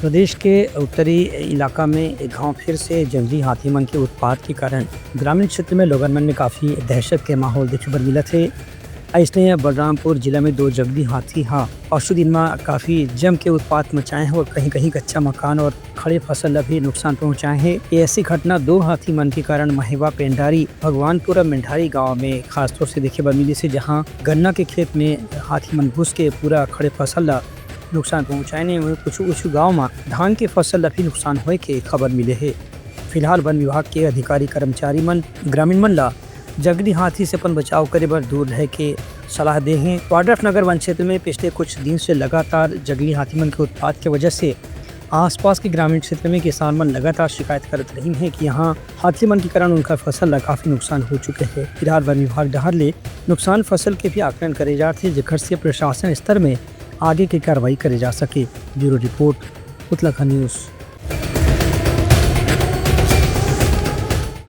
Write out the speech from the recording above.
प्रदेश के उत्तरी इलाका में एक गांव फिर से जंगली हाथी मन के उत्पात के कारण ग्रामीण क्षेत्र में लोगन मन में काफ़ी दहशत के माहौल देखे बर मिलत है। ऐसने बलरामपुर जिला में दो जंगली हाथी परसों दिन में काफ़ी जम के उत्पात मचाए हैं और कहीं कहीं कच्चा मकान और खड़े फसल भी नुकसान पहुंचाए हैं। ये ऐसी घटना दो हाथी मन के कारण महेवा पेंडारी भगवानपुरा मेंढारी गांव में खासतौर से देखे बर मिली से, जहां गन्ना के खेत में हाथी मन घुस के पूरा खड़े फसल नुकसान पहुँचाने में कुछ गाँव में धान के फसल भी नुकसान होए के खबर मिले है। फिलहाल वन विभाग के अधिकारी कर्मचारी मन ग्रामीण मन ला जंगली हाथी से अपन बचाव करे बर दूर रह के सलाह दे हैं। वाड्रफ नगर वन क्षेत्र में पिछले कुछ दिन से लगातार जंगली हाथी मन के उत्पात की वजह से आसपास के ग्रामीण क्षेत्र में किसान मन लगातार शिकायत करते रही हैं कि यहाँ हाथी मन के कारण उनका फसल ला काफ़ी नुकसान हो चुके हैं। फिलहाल वन विभाग डहर ले नुकसान फसल के भी आकलन करे जाते हैं, जिससे से प्रशासन स्तर में आगे की कार्रवाई करे जा सके। Bureau report Uttarakhand news.